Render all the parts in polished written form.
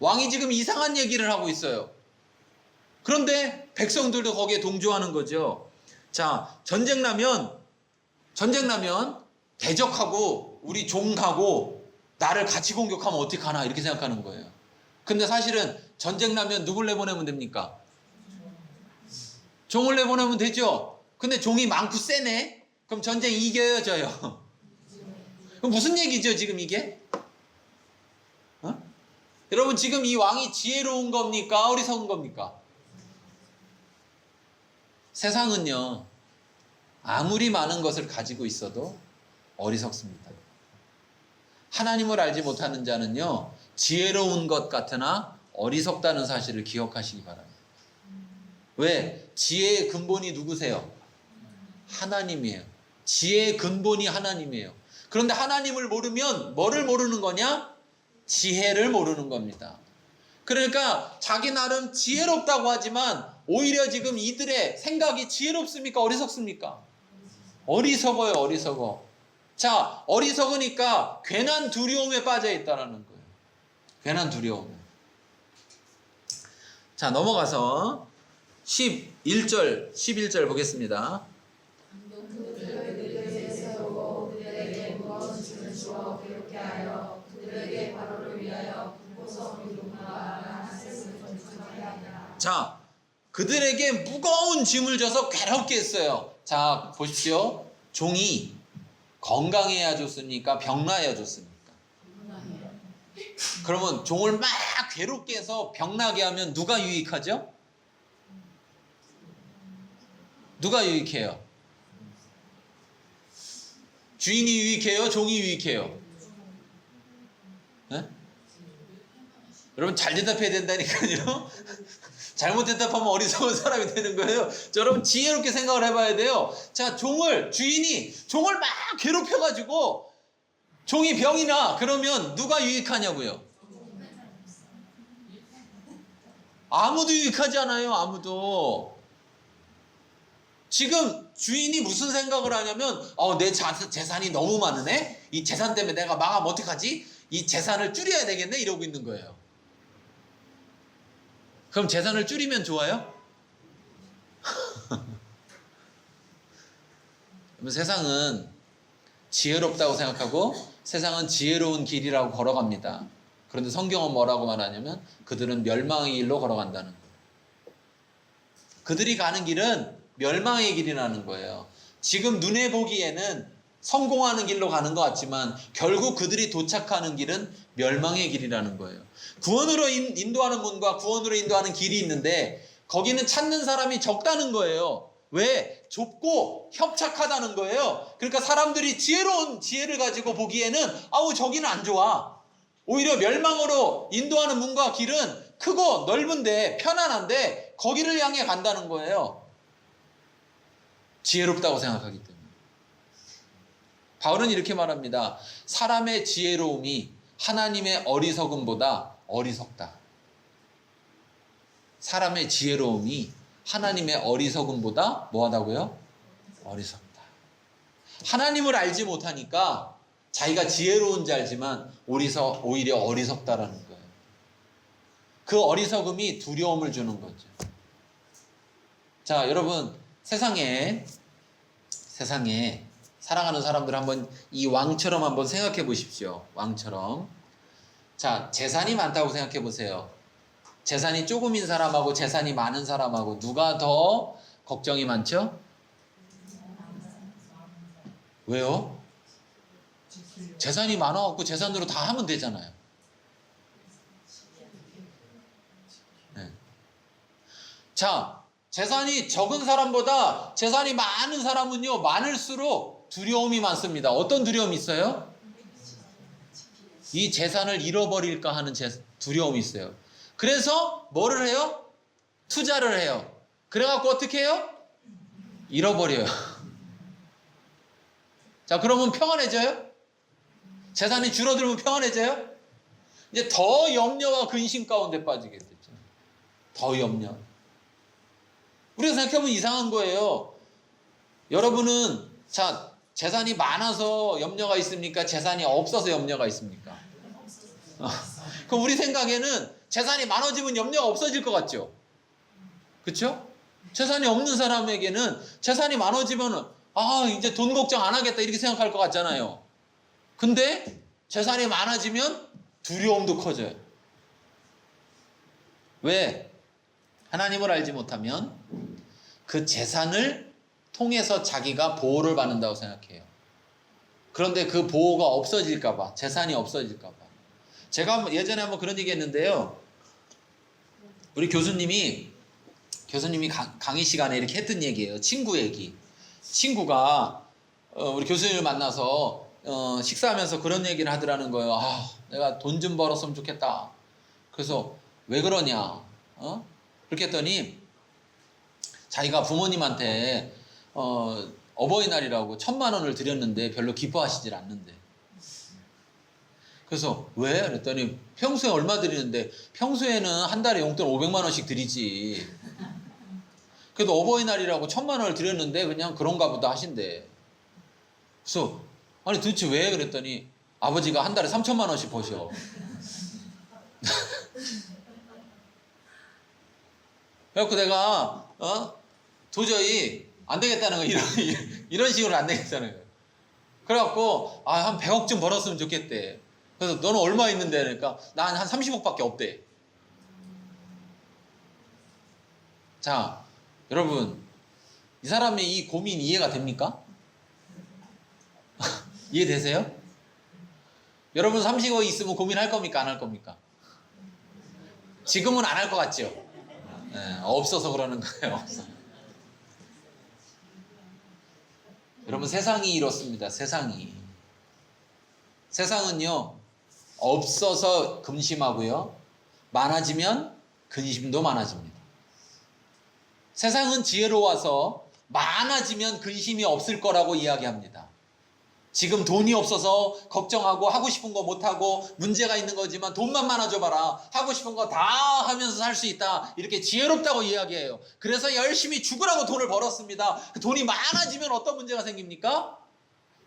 왕이 지금 이상한 얘기를 하고 있어요. 그런데 백성들도 거기에 동조하는 거죠. 자, 전쟁 나면 대적하고 우리 종하고 나를 같이 공격하면 어떡하나 이렇게 생각하는 거예요. 근데 사실은 전쟁 나면 누굴 내보내면 됩니까? 종을 내보내면 되죠. 근데 종이 많고 세네? 그럼 전쟁 이겨요, 져요? 그럼 무슨 얘기죠, 지금 이게? 어? 여러분, 지금 이 왕이 지혜로운 겁니까? 어리석은 겁니까? 세상은요, 아무리 많은 것을 가지고 있어도 어리석습니다. 하나님을 알지 못하는 자는요, 지혜로운 것 같으나 어리석다는 사실을 기억하시기 바랍니다. 왜? 지혜의 근본이 누구세요? 하나님이에요. 지혜의 근본이 하나님이에요. 그런데 하나님을 모르면 뭐를 모르는 거냐? 지혜를 모르는 겁니다. 그러니까 자기 나름 지혜롭다고 하지만 오히려 지금 이들의 생각이 지혜롭습니까? 어리석습니까? 어리석어요, 어리석어. 자, 어리석으니까 괜한 두려움에 빠져 있다는 거예요. 괜한 두려움. 자, 넘어가서 11절 보겠습니다. 그들에게 세우고 그들에게 무거운 짐을 주어 괴롭게 하여 그들에게 바로를 위하여 보석 이름과 셋을 건축하게 하니라. 자, 그들에게 무거운 짐을 져서 괴롭게 했어요. 자, 보십시오. 종이 건강해야 좋습니까? 병나야 좋습니까? 그러면 종을 막 괴롭게 해서 병나게 하면 누가 유익하죠? 누가 유익해요? 주인이 유익해요? 종이 유익해요? 네? 여러분 잘 대답해야 된다니까요. 잘못 대답하면 어리석은 사람이 되는 거예요. 자, 여러분 지혜롭게 생각을 해봐야 돼요. 자, 주인이 종을 막 괴롭혀가지고 종이 병이 나. 그러면 누가 유익하냐고요? 아무도 유익하지 않아요. 아무도. 지금 주인이 무슨 생각을 하냐면 내 재산이 너무 많으네? 이 재산 때문에 내가 망하면 어떡하지? 이 재산을 줄여야 되겠네? 이러고 있는 거예요. 그럼 재산을 줄이면 좋아요? 세상은 지혜롭다고 생각하고 세상은 지혜로운 길이라고 걸어갑니다. 그런데 성경은 뭐라고 말하냐면 그들은 멸망의 길로 걸어간다는 거예요. 그들이 가는 길은 멸망의 길이라는 거예요. 지금 눈에 보기에는 성공하는 길로 가는 것 같지만 결국 그들이 도착하는 길은 멸망의 길이라는 거예요. 구원으로 인도하는 문과 구원으로 인도하는 길이 있는데 거기는 찾는 사람이 적다는 거예요. 왜? 좁고 협착하다는 거예요. 그러니까 사람들이 지혜로운 지혜를 가지고 보기에는 저기는 안 좋아. 오히려 멸망으로 인도하는 문과 길은 크고 넓은데 편안한데 거기를 향해 간다는 거예요. 지혜롭다고 생각하기 때문에. 바울은 이렇게 말합니다. 사람의 지혜로움이 하나님의 어리석음보다 어리석다. 사람의 지혜로움이 하나님의 어리석음보다 뭐하다고요? 어리석다. 하나님을 알지 못하니까 자기가 지혜로운 줄 알지만 오히려 어리석다라는 거예요. 그 어리석음이 두려움을 주는 거죠. 자, 여러분 세상에 사랑하는 사람들 한번 이 왕처럼 한번 생각해 보십시오. 왕처럼. 자, 재산이 많다고 생각해 보세요. 재산이 조금인 사람하고 재산이 많은 사람하고 누가 더 걱정이 많죠? 왜요? 재산이 많아갖고 재산으로 다 하면 되잖아요. 네. 자, 재산이 적은 사람보다 재산이 많은 사람은요, 많을수록 두려움이 많습니다. 어떤 두려움이 있어요? 이 재산을 잃어버릴까 하는 두려움이 있어요. 그래서 뭐를 해요? 투자를 해요. 그래갖고 어떻게 해요? 잃어버려요. 자, 그러면 평안해져요? 재산이 줄어들면 평안해져요? 이제 더 염려와 근심 가운데 빠지게 되죠. 더 염려. 우리가 생각해보면 이상한 거예요. 여러분은 자, 재산이 많아서 염려가 있습니까? 재산이 없어서 염려가 있습니까? 그럼 우리 생각에는 재산이 많아지면 염려가 없어질 것 같죠? 그렇죠? 재산이 없는 사람에게는 재산이 많아지면 이제 돈 걱정 안 하겠다 이렇게 생각할 것 같잖아요. 근데 재산이 많아지면 두려움도 커져요. 왜? 하나님을 알지 못하면 그 재산을 통해서 자기가 보호를 받는다고 생각해요. 그런데 그 보호가 없어질까 봐, 재산이 없어질까 봐. 제가 예전에 한번 그런 얘기 했는데요. 우리 교수님이 강의 시간에 이렇게 했던 얘기예요. 친구 얘기. 친구가 우리 교수님을 만나서 식사하면서 그런 얘기를 하더라는 거예요. 내가 돈 좀 벌었으면 좋겠다. 그래서 왜 그러냐? 그렇게 했더니 자기가 부모님한테 어버이날이라고 1,000만 원을 드렸는데 별로 기뻐하시질 않는데. 그래서 왜? 그랬더니 평소에 얼마 드리는데 평소에는 한 달에 용돈 500만 원씩 드리지. 그래도 어버이날이라고 1,000만 원을 드렸는데 그냥 그런가 보다 하신대. 그래서 아니 도대체 왜? 그랬더니 아버지가 한 달에 3,000만 원씩 버셔. 그래갖고 내가 도저히 안 되겠다는 거 이런 식으로 안 되겠다는 거예요. 그래갖고 한 100억쯤 벌었으면 좋겠대. 그래서 너는 얼마 있는데? 그러니까 난 한 30억밖에 없대. 자, 여러분 이 사람의 이 고민 이해가 됩니까? 이해되세요? 여러분 30억 있으면 고민할 겁니까? 안 할 겁니까? 지금은 안 할 것 같죠? 네, 없어서 그러는 거예요. 없어. 여러분 세상이 이렇습니다. 세상은요 없어서 근심하고요 많아지면 근심도 많아집니다. 세상은 지혜로워서 많아지면 근심이 없을 거라고 이야기합니다. 지금 돈이 없어서 걱정하고 하고 싶은 거 못하고 문제가 있는 거지만 돈만 많아져봐라. 하고 싶은 거 다 하면서 살 수 있다. 이렇게 지혜롭다고 이야기해요. 그래서 열심히 죽으라고 돈을 벌었습니다. 그 돈이 많아지면 어떤 문제가 생깁니까?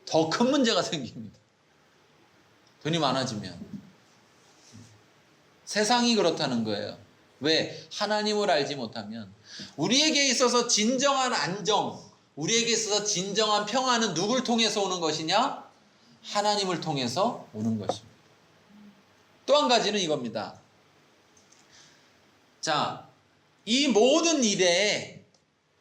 더 큰 문제가 생깁니다. 돈이 많아지면. 세상이 그렇다는 거예요. 왜? 하나님을 알지 못하면. 우리에게 있어서 진정한 안정, 우리에게 있어서 진정한 평안은 누굴 통해서 오는 것이냐? 하나님을 통해서 오는 것입니다. 또 한 가지는 이겁니다. 자, 이 모든 일에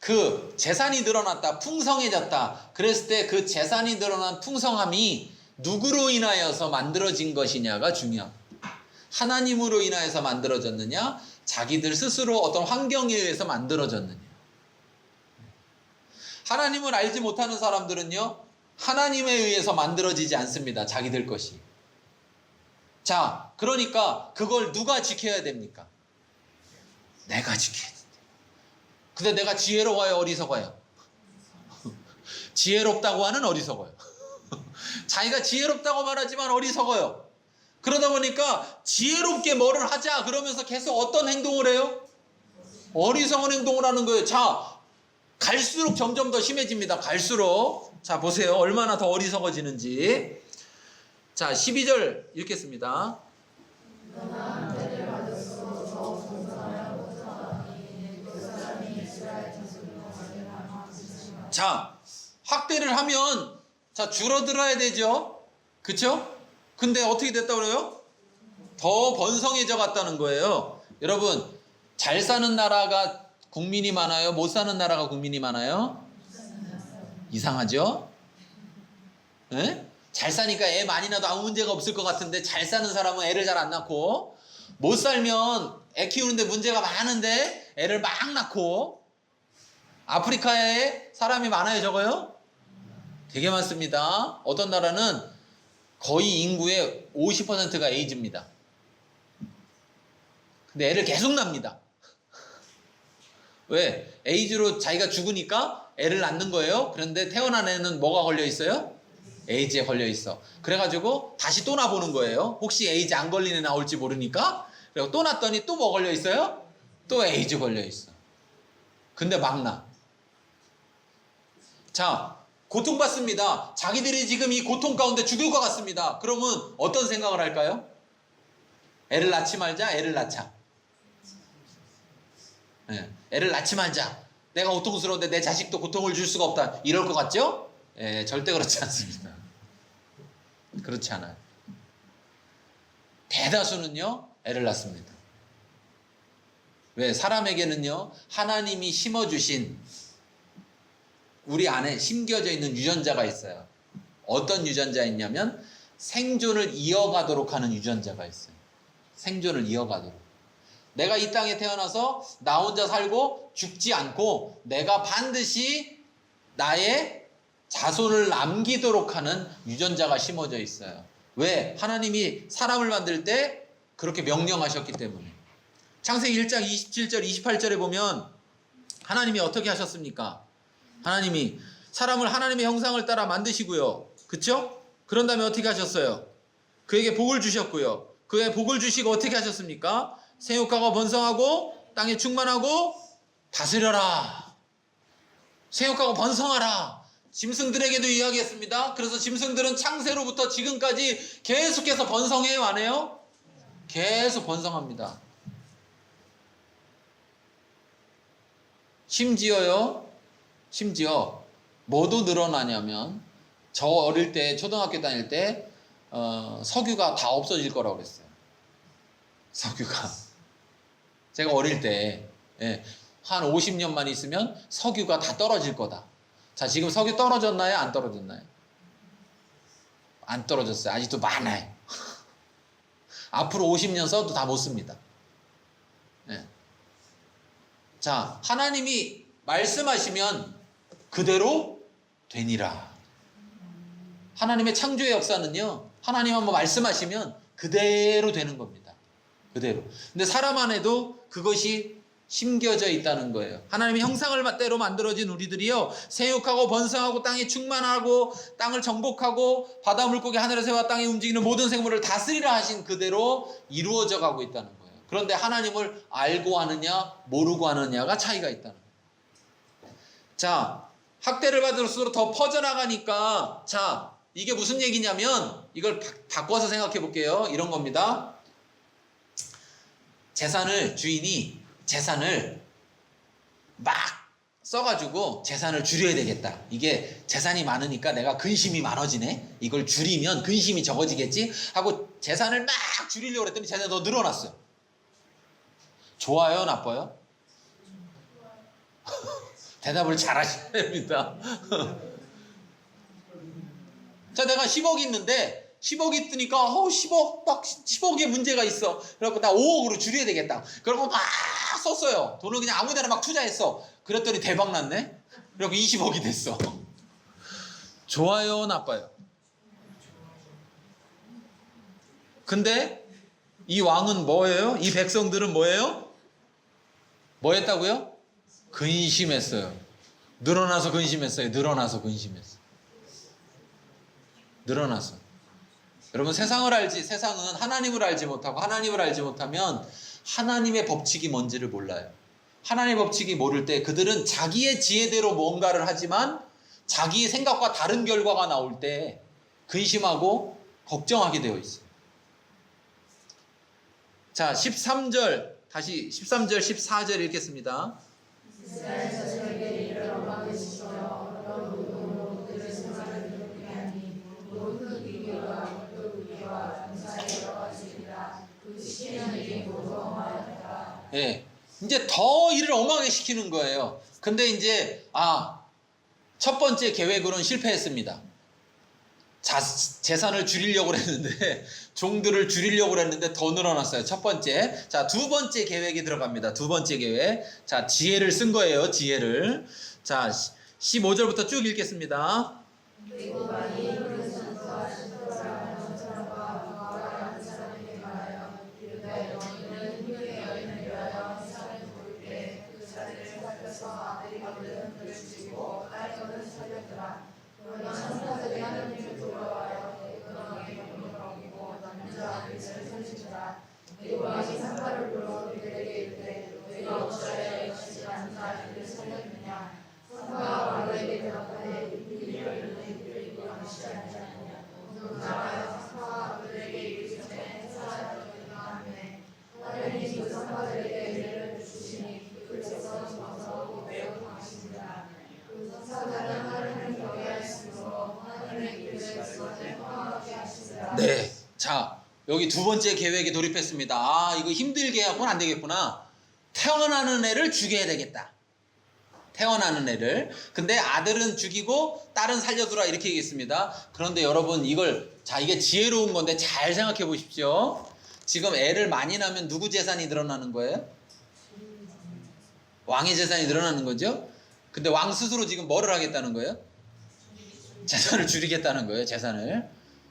그 재산이 늘어났다, 풍성해졌다. 그랬을 때 그 재산이 늘어난 풍성함이 누구로 인하여서 만들어진 것이냐가 중요합니다. 하나님으로 인하여서 만들어졌느냐? 자기들 스스로 어떤 환경에 의해서 만들어졌느냐? 하나님을 알지 못하는 사람들은요, 하나님에 의해서 만들어지지 않습니다. 자기들 것이. 자, 그러니까 그걸 누가 지켜야 됩니까? 내가 지켜야 됩니다. 근데 내가 지혜로워요, 어리석어요? 지혜롭다고 하는 어리석어요. 자기가 지혜롭다고 말하지만 어리석어요. 그러다 보니까 지혜롭게 뭐를 하자 그러면서 계속 어떤 행동을 해요? 어리석은 행동을 하는 거예요. 자, 갈수록 점점 더 심해집니다. 갈수록. 자, 보세요. 얼마나 더 어리석어지는지. 자, 12절 읽겠습니다. 자, 학대를 하면 자, 줄어들어야 되죠. 그쵸? 근데 어떻게 됐다고 그래요? 더 번성해져 갔다는 거예요. 여러분, 잘 사는 나라가 국민이 많아요? 못 사는 나라가 국민이 많아요? 이상하죠? 네? 잘 사니까 애 많이 낳아도 아무 문제가 없을 것 같은데 잘 사는 사람은 애를 잘 안 낳고, 못 살면 애 키우는데 문제가 많은데 애를 막 낳고, 아프리카에 사람이 많아요, 적어요? 되게 많습니다. 어떤 나라는 거의 인구의 50%가 에이즈입니다. 근데 애를 계속 낳습니다. 왜? 에이즈로 자기가 죽으니까 애를 낳는 거예요. 그런데 태어난 애는 뭐가 걸려 있어요? 에이즈에 걸려 있어. 그래가지고 다시 또 낳아보는 거예요. 혹시 에이즈 안 걸린 애 나올지 모르니까. 그리고 또 낳았더니 또 뭐 걸려 있어요? 또 에이즈 걸려 있어. 근데 막 낳아. 자, 고통받습니다. 자기들이 지금 이 고통 가운데 죽을 것 같습니다. 그러면 어떤 생각을 할까요? 애를 낳지 말자, 애를 낳자. 예, 애를 낳지만 자. 내가 고통스러운데 내 자식도 고통을 줄 수가 없다. 이럴 것 같죠? 예, 절대 그렇지 않습니다. 그렇지 않아요. 대다수는요, 애를 낳습니다. 왜? 사람에게는요, 하나님이 심어주신 우리 안에 심겨져 있는 유전자가 있어요. 어떤 유전자 있냐면 생존을 이어가도록 하는 유전자가 있어요. 생존을 이어가도록. 내가 이 땅에 태어나서 나 혼자 살고 죽지 않고 내가 반드시 나의 자손을 남기도록 하는 유전자가 심어져 있어요. 왜? 하나님이 사람을 만들 때 그렇게 명령하셨기 때문에. 창세기 1장 27절 28절에 보면 하나님이 어떻게 하셨습니까? 하나님이 사람을 하나님의 형상을 따라 만드시고요. 그쵸? 그런 다음에 어떻게 하셨어요? 그에게 복을 주셨고요. 그에게 복을 주시고 어떻게 하셨습니까? 생육하고 번성하고 땅에 충만하고 다스려라. 생육하고 번성하라. 짐승들에게도 이야기했습니다. 그래서 짐승들은 창세로부터 지금까지 계속해서 번성해요, 안 해요? 계속 번성합니다. 심지어 뭐도 늘어나냐면 저 어릴 때 초등학교 다닐 때 석유가 다 없어질 거라고 그랬어요. 석유가. 제가 어릴 때 한 50년만 있으면 석유가 다 떨어질 거다. 자, 지금 석유 떨어졌나요? 안 떨어졌나요? 안 떨어졌어요. 아직도 많아요. 앞으로 50년 써도 다 못 씁니다. 자, 하나님이 말씀하시면 그대로 되니라. 하나님의 창조의 역사는요, 하나님 한번 말씀하시면 그대로 되는 겁니다. 그대로. 근데 사람 안에도 그것이 심겨져 있다는 거예요. 하나님의 형상을 때로 만들어진 우리들이요, 생육하고 번성하고 땅에 충만하고 땅을 정복하고 바다 물고기 하늘의 새와 땅에 움직이는 모든 생물을 다스리라 하신 그대로 이루어져 가고 있다는 거예요. 그런데 하나님을 알고 하느냐 모르고 하느냐가 차이가 있다는 거예요. 자, 학대를 받을수록 더 퍼져나가니까, 자, 이게 무슨 얘기냐면 이걸 바꿔서 생각해 볼게요. 이런 겁니다. 주인이 재산을 막 써가지고 재산을 줄여야 되겠다. 이게 재산이 많으니까 내가 근심이 많아지네. 이걸 줄이면 근심이 적어지겠지 하고 재산을 막 줄이려고 했더니 재산이 더 늘어났어요. 좋아요, 나빠요? 대답을 잘 하셔야 됩니다. 자, 내가 10억 있는데 10억 있으니까 10억에 문제가 있어. 그래갖고 나 5억으로 줄여야 되겠다. 그러고 막 썼어요. 돈을 그냥 아무 데나 막 투자했어. 그랬더니 대박 났네. 그래갖고 20억이 됐어. 좋아요, 나빠요? 근데 이 왕은 뭐예요? 이 백성들은 뭐예요? 뭐 했다고요? 근심했어요. 늘어나서 근심했어요. 늘어나서. 여러분, 세상은 하나님을 알지 못하고 하나님을 알지 못하면 하나님의 법칙이 뭔지를 몰라요. 하나님의 법칙이 모를 때 그들은 자기의 지혜대로 뭔가를 하지만 자기의 생각과 다른 결과가 나올 때 근심하고 걱정하게 되어 있어요. 자, 13절, 14절 읽겠습니다. 이스라엘 자손에게 이를 엄하시며 어떤 노동으로 그들의 생활을 괴롭게 하니 그 기계와 장사의 여러 가지이라. 그 시키는 일이 모두 엄하였다. 이제 더 일을 엄하게 시키는 거예요. 근데 이제 첫 번째 계획으로는 실패했습니다. 재산을 줄이려고 했는데 종들을 줄이려고 했는데 더 늘어났어요. 첫 번째. 자, 두 번째 계획이 들어갑니다. 두 번째 계획. 자, 지혜를 쓴 거예요. 지혜를. 자, 15절부터 쭉 읽겠습니다. 그리고 많이 그 선수와 신도라는 사람과 그와 한 사람에게 말하여 이르되 너희는 힘있게 여인을 위하여 세상을 볼 때 그 자리를 살펴서 아들이거든 그를 죽이고 딸이거든 살렸더라. 너희는 천사들이 하나님을 두려워하여 대근하게 영을 어기고 남자 아들을 살리시더라. 그리고 왕이 상가를 불러 그들에게 이르되 너희가 어찌하여 역시 남자 아들을 살렸느냐. 상가가 왕에게 대답하되 이들이 이를 구원하시지 않느냐. 나가서 상가가 그들에게 이르기 전에 사라졌다 하매 하나님이 그 상가들에게 은혜를 주시니 그 여기 두 번째 계획에 돌입했습니다. 아, 이거 힘들게 하고는 안 되겠구나. 태어나는 애를 죽여야 되겠다. 태어나는 애를. 근데 아들은 죽이고 딸은 살려두라 이렇게 얘기했습니다. 그런데 여러분 이게 지혜로운 건데 잘 생각해 보십시오. 지금 애를 많이 낳으면 누구 재산이 늘어나는 거예요? 왕의 재산이 늘어나는 거죠. 근데 왕 스스로 지금 뭐를 하겠다는 거예요? 재산을 줄이겠다는 거예요. 재산을.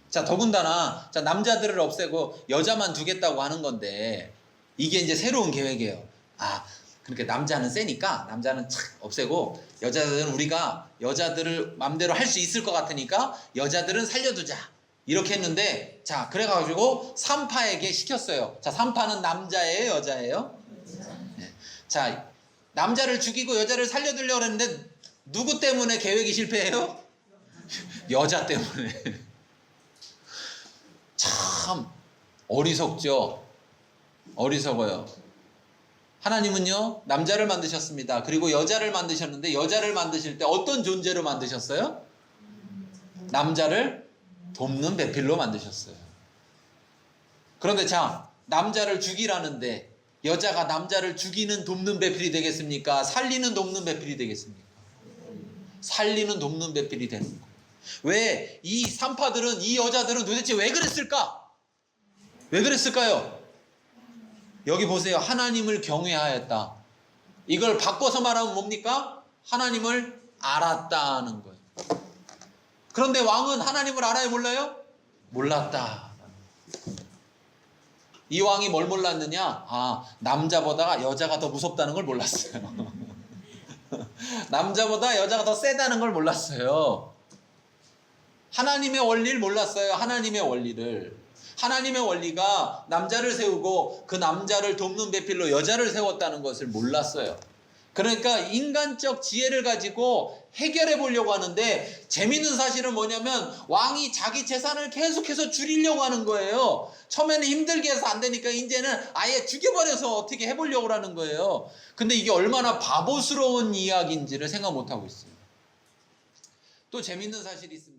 자, 더군다나 남자들을 없애고 여자만 두겠다고 하는 건데 이게 이제 새로운 계획이에요. 아, 그러니까 남자는 세니까 남자는 착 없애고 여자들은 우리가 여자들을 맘대로 할 수 있을 것 같으니까 여자들은 살려두자. 이렇게 했는데 자, 그래가지고 산파에게 시켰어요. 자, 산파는 남자예요, 여자예요? 네. 자, 남자를 죽이고 여자를 살려두려고 했는데 누구 때문에 계획이 실패해요? 여자 때문에. 참 어리석죠. 어리석어요. 하나님은요, 남자를 만드셨습니다. 그리고 여자를 만드셨는데 여자를 만드실 때 어떤 존재로 만드셨어요? 남자를 돕는 배필로 만드셨어요. 그런데 자, 남자를 죽이라는데 여자가 남자를 죽이는 돕는 배필이 되겠습니까? 살리는 돕는 배필이 되겠습니까? 살리는 돕는 배필이 되는 거예요. 왜 이 산파들은, 이 여자들은 도대체 왜 그랬을까? 왜 그랬을까요? 여기 보세요. 하나님을 경외하였다. 이걸 바꿔서 말하면 뭡니까? 하나님을 알았다는 거예요. 그런데 왕은 하나님을 알아요, 몰라요? 몰랐다. 이 왕이 뭘 몰랐느냐? 아, 남자보다 여자가 더 무섭다는 걸 몰랐어요. 남자보다 여자가 더 세다는 걸 몰랐어요. 하나님의 원리를 몰랐어요. 하나님의 원리를. 하나님의 원리가 남자를 세우고 그 남자를 돕는 배필로 여자를 세웠다는 것을 몰랐어요. 그러니까 인간적 지혜를 가지고 해결해 보려고 하는데 재밌는 사실은 뭐냐면 왕이 자기 재산을 계속해서 줄이려고 하는 거예요. 처음에는 힘들게 해서 안 되니까 이제는 아예 죽여버려서 어떻게 해보려고 하는 거예요. 근데 이게 얼마나 바보스러운 이야기인지를 생각 못하고 있어요. 또 재밌는 사실이 있습니다.